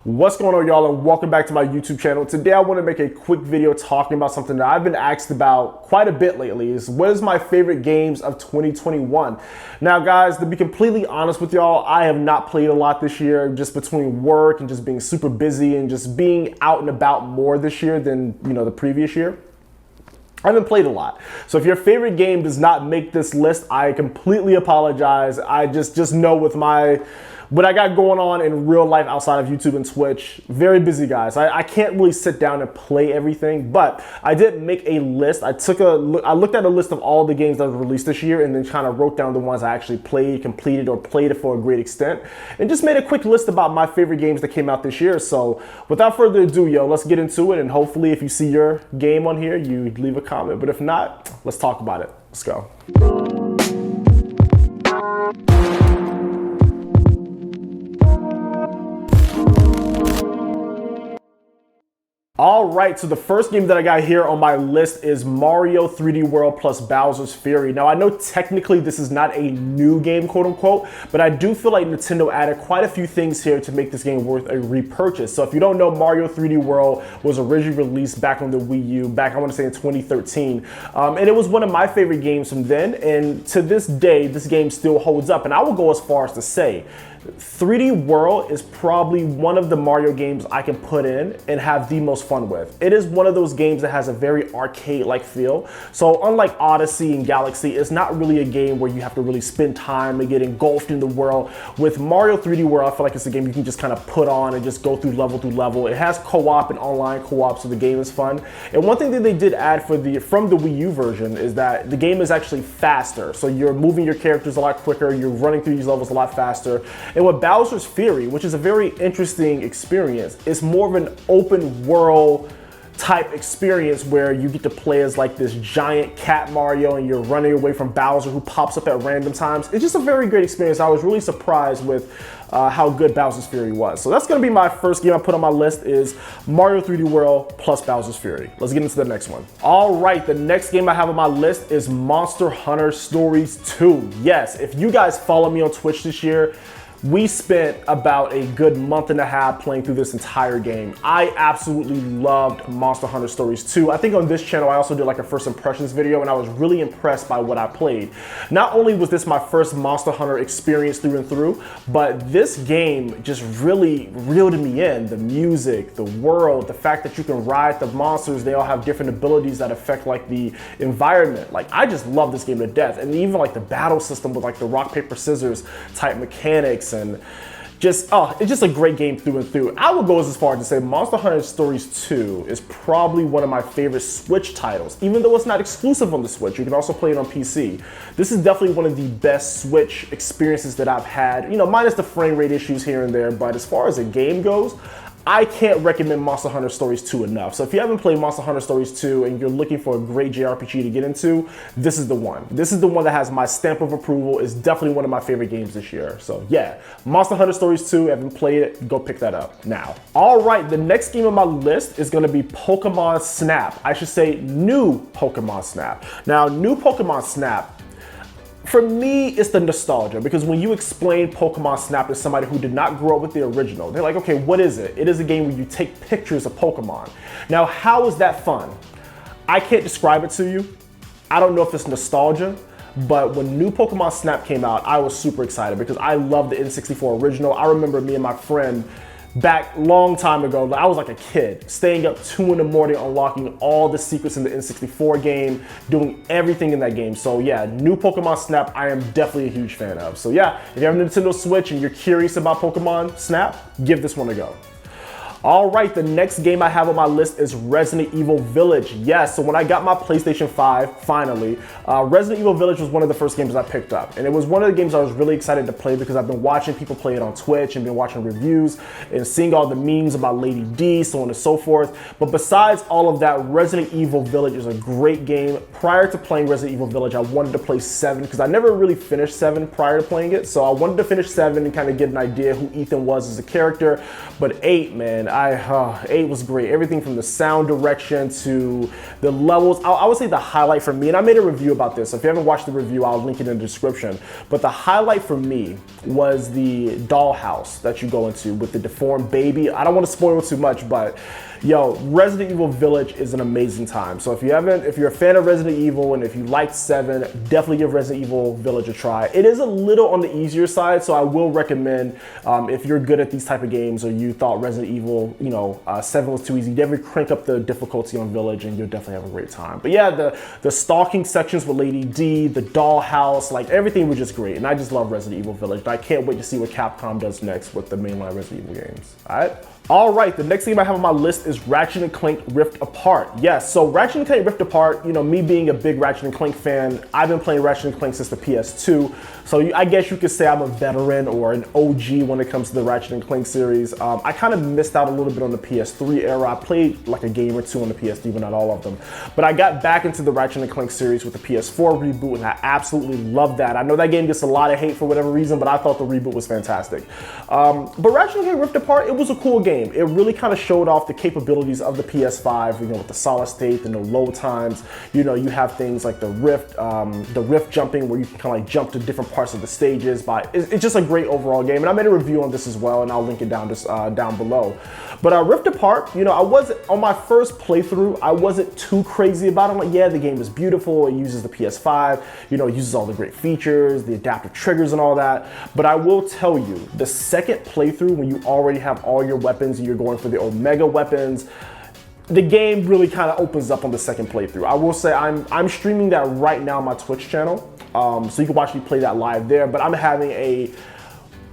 What's going on, y'all, and welcome back to my YouTube channel. Today I want to make a quick video talking about something that I've been asked about quite a bit lately. Is what is my favorite games of 2021? Now guys, to be completely honest with y'all, I have not played a lot this year, just between work and just being super busy and just being out and about more this year than the previous year. I haven't played a lot. So if your favorite game does not make this list, I completely apologize. I just know with what I got going on in real life outside of YouTube and Twitch, very busy, guys. I can't really sit down and play everything, but I did make a list. I looked at a list of all the games that were released this year and then kind of wrote down the ones I actually played, completed, or played it for a great extent, and just made a quick list about my favorite games that came out this year. So without further ado, yo, let's get into it, and hopefully if you see your game on here, you leave a comment. But if not, let's talk about it. Let's go. All right, so the first game that I got here on my list is Mario 3D World plus Bowser's Fury. Now, I know technically this is not a new game, quote unquote, but I do feel like Nintendo added quite a few things here to make this game worth a repurchase. So if you don't know, Mario 3D World was originally released back on the Wii U, back I want to say in 2013. And it was one of my favorite games from then, and to this day, this game still holds up. And I will go as far as to say, 3D World is probably one of the Mario games I can put in and have the most fun with. It is one of those games that has a very arcade-like feel. So unlike Odyssey and Galaxy, it's not really a game where you have to really spend time and get engulfed in the world. With Mario 3D World, I feel like it's a game you can just kind of put on and just go through level. It has co-op and online co-op, so the game is fun. And one thing that they did add from the Wii U version is that the game is actually faster. So you're moving your characters a lot quicker, you're running through these levels a lot faster. And with Bowser's Fury, which is a very interesting experience, it's more of an open world type experience where you get to play as like this giant cat Mario and you're running away from Bowser, who pops up at random times. It's just a very great experience. I was really surprised with how good Bowser's Fury was. So that's gonna be my first game I put on my list, is Mario 3D World plus Bowser's Fury. Let's get into the next one. All right, the next game I have on my list is Monster Hunter Stories 2. Yes, if you guys follow me on Twitch this year, we spent about a good month and a half playing through this entire game. I absolutely loved Monster Hunter Stories 2. I think on this channel I also did like a first impressions video, and I was really impressed by what I played. Not only was this my first Monster Hunter experience through and through, but this game just really reeled me in. The music, the world, the fact that you can ride the monsters, they all have different abilities that affect like the environment. Like, I just love this game to death. And even like the battle system with like the rock, paper, scissors type mechanics, and just, it's just a great game through and through. I would go as far as to say Monster Hunter Stories 2 is probably one of my favorite Switch titles. Even though it's not exclusive on the Switch, you can also play it on PC. This is definitely one of the best Switch experiences that I've had, minus the frame rate issues here and there, but as far as a game goes, I can't recommend Monster Hunter Stories 2 enough. So if you haven't played Monster Hunter Stories 2 and you're looking for a great JRPG to get into, this is the one. This is the one that has my stamp of approval. It's definitely one of my favorite games this year. So yeah, Monster Hunter Stories 2, if you haven't played it, go pick that up now. All right, the next game on my list is gonna be Pokemon Snap. I should say new Pokemon Snap. Now, new Pokemon Snap, for me, it's the nostalgia, because when you explain Pokemon Snap to somebody who did not grow up with the original, they're like, okay, what is it? It is a game where you take pictures of Pokemon. Now, how is that fun? I can't describe it to you. I don't know if it's nostalgia, but when new Pokemon Snap came out, I was super excited because I love the N64 original. I remember me and my friend back long time ago, I was like a kid, staying up 2 in the morning, unlocking all the secrets in the N64 game, doing everything in that game. So yeah, new Pokemon Snap, I am definitely a huge fan of. So yeah, if you have a Nintendo Switch and you're curious about Pokemon Snap, give this one a go. All right, the next game I have on my list is Resident Evil Village. Yes, so when I got my PlayStation 5, finally, Resident Evil Village was one of the first games I picked up. And it was one of the games I was really excited to play because I've been watching people play it on Twitch and been watching reviews and seeing all the memes about Lady D, so on and so forth. But besides all of that, Resident Evil Village is a great game. Prior to playing Resident Evil Village, I wanted to play 7 because I never really finished 7 prior to playing it. So I wanted to finish 7 and kind of get an idea who Ethan was as a character. But 8, man, 8 was great. Everything from the sound direction to the levels. I would say the highlight for me, and I made a review about this. If you haven't watched the review, I'll link it in the description. But the highlight for me was the dollhouse that you go into with the deformed baby. I don't want to spoil too much, but yo, Resident Evil Village is an amazing time. So if you're a fan of Resident Evil and if you liked 7, definitely give Resident Evil Village a try. It is a little on the easier side, so I will recommend if you're good at these type of games or you thought Resident Evil, 7 was too easy, definitely crank up the difficulty on Village and you'll definitely have a great time. But yeah, the stalking sections with Lady D, the dollhouse, like everything was just great. And I just love Resident Evil Village. I can't wait to see what Capcom does next with the mainline Resident Evil games. All right, the next game I have on my list is Ratchet and Clank Rift Apart. Yes, so Ratchet and Clank Rift Apart, me being a big Ratchet and Clank fan, I've been playing Ratchet and Clank since the PS2. So I guess you could say I'm a veteran or an OG when it comes to the Ratchet and Clank series. I kind of missed out a little bit on the PS3 era. I played like a game or two on the PS3, but not all of them. But I got back into the Ratchet and Clank series with the PS4 reboot, and I absolutely love that. I know that game gets a lot of hate for whatever reason, but I thought the reboot was fantastic. But Ratchet and Clank Rift Apart, it was a cool game. It really kind of showed off the capabilities of the PS5, with the solid state and the load times. You have things like the rift jumping where you can kind of like jump to different parts of the stages. It's just a great overall game, and I made a review on this as well, and I'll link it down below. But Rift Apart, I wasn't on my first playthrough. I wasn't too crazy about it. I'm like, yeah, the game is beautiful. It uses the PS5. It uses all the great features, the adaptive triggers, and all that. But I will tell you, the second playthrough, when you already have all your weapons and you're going for the Omega weapons, the game really kind of opens up on the second playthrough. I will say I'm streaming that right now on my Twitch channel, so you can watch me play that live there. But I'm having a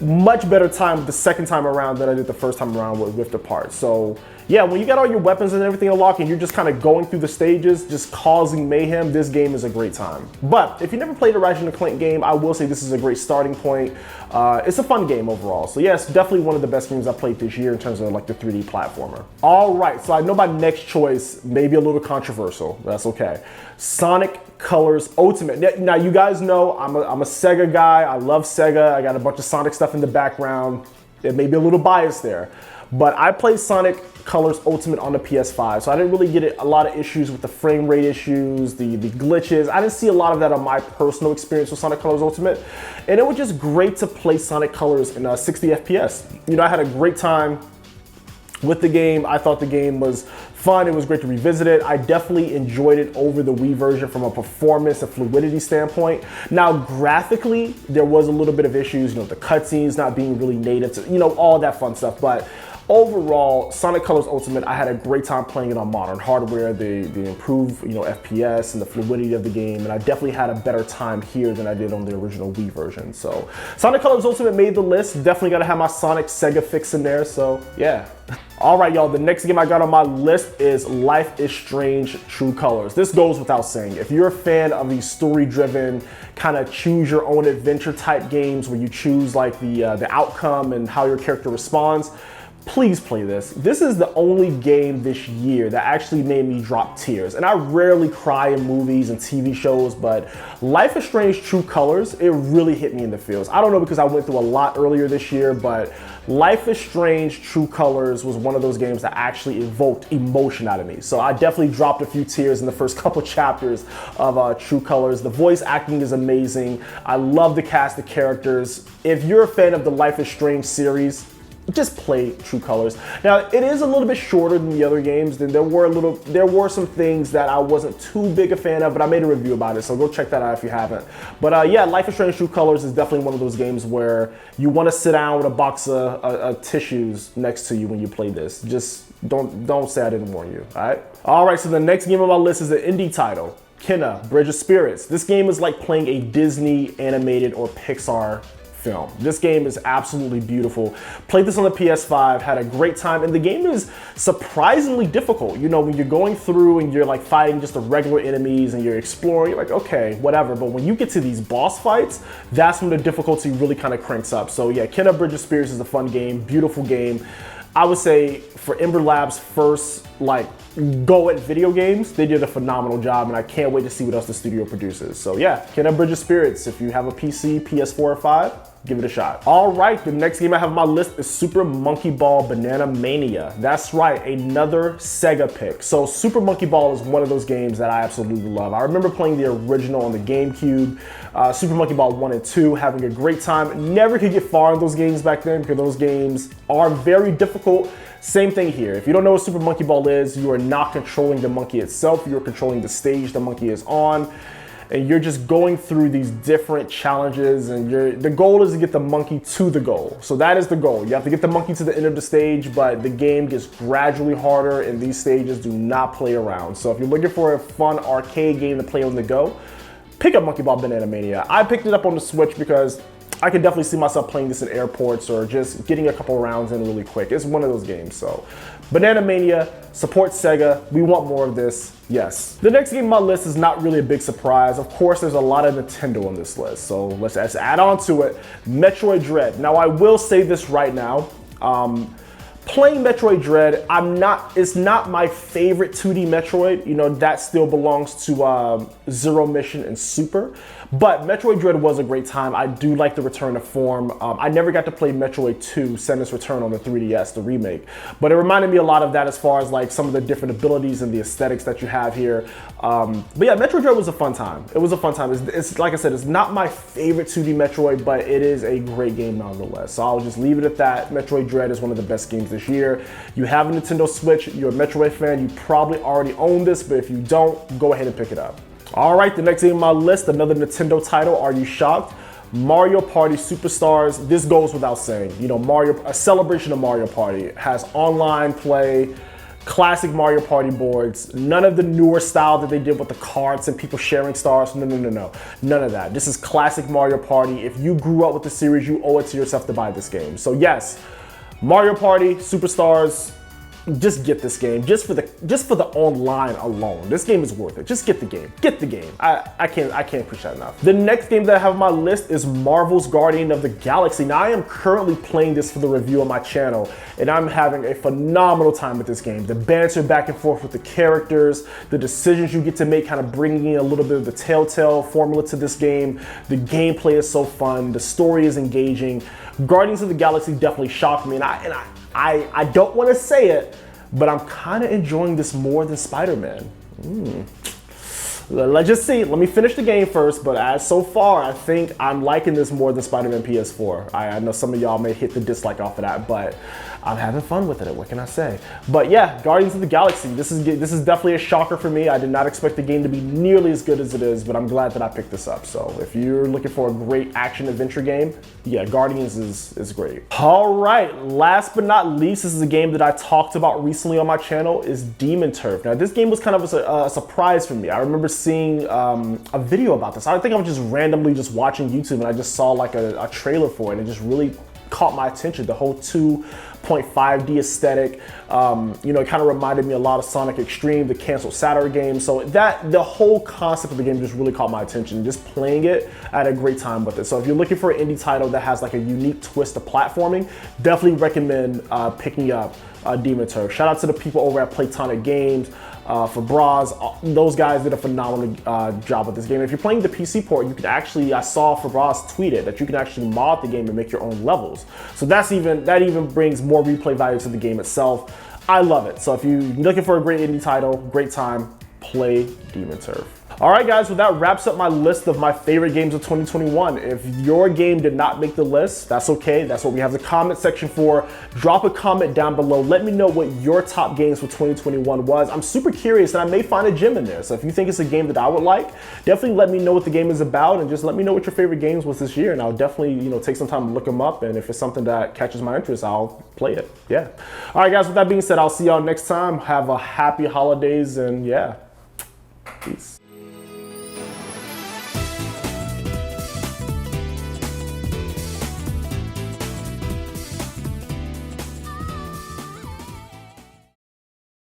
much better time the second time around than I did the first time around with Rift Apart. So yeah, when you got all your weapons and everything unlocked and you're just kind of going through the stages, just causing mayhem, this game is a great time. But if you never played a Ratchet and Clank game, I will say this is a great starting point. It's a fun game overall. So yes, definitely one of the best games I played this year in terms of like the 3D platformer. All right, so I know my next choice may be a little controversial. That's okay. Sonic Colors Ultimate. Now you guys know I'm a Sega guy. I love Sega. I got a bunch of Sonic stuff in the background. It may be a little biased there. But I played Sonic Colors Ultimate on the PS5, so I didn't really get a lot of issues with the frame rate issues, the glitches. I didn't see a lot of that on my personal experience with Sonic Colors Ultimate. And it was just great to play Sonic Colors in 60 FPS. I had a great time with the game. I thought the game was fun. It was great to revisit it. I definitely enjoyed it over the Wii version from a performance and fluidity standpoint. Now, graphically, there was a little bit of issues, the cutscenes not being really native to, all that fun stuff. But overall, Sonic Colors Ultimate, I had a great time playing it on modern hardware. They improved, FPS and the fluidity of the game, and I definitely had a better time here than I did on the original Wii version. So Sonic Colors Ultimate made the list. Definitely got to have my Sonic Sega fix in there, so yeah. All right, y'all, the next game I got on my list is Life is Strange True Colors. This goes without saying. If you're a fan of these story-driven, kind of choose your own adventure type games where you choose like the outcome and how your character responds, please play this. This is the only game this year that actually made me drop tears. And I rarely cry in movies and TV shows, but Life is Strange True Colors, it really hit me in the feels. I don't know because I went through a lot earlier this year, but Life is Strange True Colors was one of those games that actually evoked emotion out of me. So I definitely dropped a few tears in the first couple chapters of True Colors. The voice acting is amazing. I love the cast of characters. If you're a fan of the Life is Strange series, just play True Colors. Now, it is a little bit shorter than the other games. There were some things that I wasn't too big a fan of, but I made a review about it, so go check that out if you haven't. But yeah, Life is Strange True Colors is definitely one of those games where you want to sit down with a box of tissues next to you when you play this. Just don't say I didn't warn you, all right? All right, so the next game on my list is an indie title, Kena, Bridge of Spirits. This game is like playing a Disney animated or Pixar film. This game is absolutely beautiful. Played this on the PS5, had a great time, and the game is surprisingly difficult. When you're going through and you're like fighting just the regular enemies and you're exploring, you're like, okay, whatever. But when you get to these boss fights, that's when the difficulty really kind of cranks up. So yeah, Kena Bridge of Spirits is a fun game, beautiful game. I would say for Ember Labs' first go at video games, they did a phenomenal job, and I can't wait to see what else the studio produces. So yeah, Kena Bridge of Spirits. If you have a PC, PS4 or 5, give it a shot. All right, the next game I have on my list is Super Monkey Ball Banana Mania. That's right, another Sega pick. So Super Monkey Ball is one of those games that I absolutely love. I remember playing the original on the GameCube, Super Monkey Ball 1 and 2, having a great time. Never could get far in those games back then because those games are very difficult. Same thing here. If you don't know what Super Monkey Ball is, you are not controlling the monkey itself. You're controlling the stage the monkey is on. And you're just going through these different challenges, and the goal is to get the monkey to the goal. So that is the goal. You have to get the monkey to the end of the stage, but the game gets gradually harder, and these stages do not play around. So if you're looking for a fun arcade game to play on the go, pick up Monkey Ball Banana Mania. I picked it up on the Switch because I can definitely see myself playing this in airports or just getting a couple rounds in really quick. It's one of those games. So Banana Mania, support Sega. We want more of this. Yes. The next game on my list is not really a big surprise. Of course, there's a lot of Nintendo on this list. So let's add on to it. Metroid Red. Now, I will say this right now. Playing Metroid Dread, it's not my favorite 2D Metroid. You know, that still belongs to Zero Mission and Super. But Metroid Dread was a great time. I do like the return to form. I never got to play Metroid 2, Samus Return on the 3DS, the remake. But it reminded me a lot of that as far as like some of the different abilities and the aesthetics that you have here. But yeah, Metroid Dread was a fun time. It was a fun time. It's like I said, it's not my favorite 2D Metroid, but it is a great game nonetheless. So I'll just leave it at that. Metroid Dread is one of the best games this year. You have a Nintendo Switch, you're a Metroid fan, you probably already own this, but if you don't, go ahead and pick it up. All right, the next game on my list, another Nintendo title. Are you shocked? Mario Party Superstars. This goes without saying. You know, a celebration of Mario Party. It has online play, classic Mario Party boards, none of the newer style that they did with the carts and people sharing stars. No. None of that. This is classic Mario Party. If you grew up with the series, you owe it to yourself to buy this game. So yes, Mario Party Superstars. Just get this game, just for the online alone. This game is worth it. Just get the game. Get the game. I can't push that enough. The next game that I have on my list is Marvel's Guardian of the Galaxy. Now I am currently playing this for the review on my channel, and I'm having a phenomenal time with this game. The banter back and forth with the characters, the decisions you get to make, kind of bringing in a little bit of the Telltale formula to this game. The gameplay is so fun. The story is engaging. Guardians of the Galaxy definitely shocked me, and I don't want to say it, but I'm kind of enjoying this more than Spider-Man. Let's just see. Let me finish the game first, but as so far, I think I'm liking this more than Spider-Man PS4. I know some of y'all may hit the dislike off of that, but I'm having fun with it. What can I say? But yeah, Guardians of the Galaxy. This is definitely a shocker for me. I did not expect the game to be nearly as good as it is, but I'm glad that I picked this up. So if you're looking for a great action adventure game, yeah, Guardians is great. All right, last but not least, this is a game that I talked about recently on my channel, is Demon Turf. Now this game was kind of a surprise for me. I remember seeing a video about this. I think I was just randomly just watching YouTube, and I just saw like a trailer for it, and it just really caught my attention. The whole 2.5D aesthetic, you know, it kind of reminded me a lot of Sonic Extreme, the canceled Saturn game. So the whole concept of the game just really caught my attention. Just playing it, I had a great time with it. So if you're looking for an indie title that has like a unique twist of platforming, definitely recommend picking up Demon Turf. Shout out to the people over at Platonic Games, for Bras. Those guys did a phenomenal job with this game. If you're playing the PC port, you can actually, I saw for Bras tweeted that you can actually mod the game and make your own levels. So that even brings more replay value to the game itself. I love it. So if you're looking for a great indie title, great time, play Demon Turf. All right, guys, well, that wraps up my list of my favorite games of 2021. If your game did not make the list, that's okay. That's what we have the comment section for. Drop a comment down below. Let me know what your top games for 2021 was. I'm super curious, and I may find a gem in there. So if you think it's a game that I would like, definitely let me know what the game is about, and just let me know what your favorite games was this year, and I'll definitely, you know, take some time to look them up, and if it's something that catches my interest, I'll play it. Yeah. All right, guys, with that being said, I'll see y'all next time. Have a happy holidays, and yeah, peace.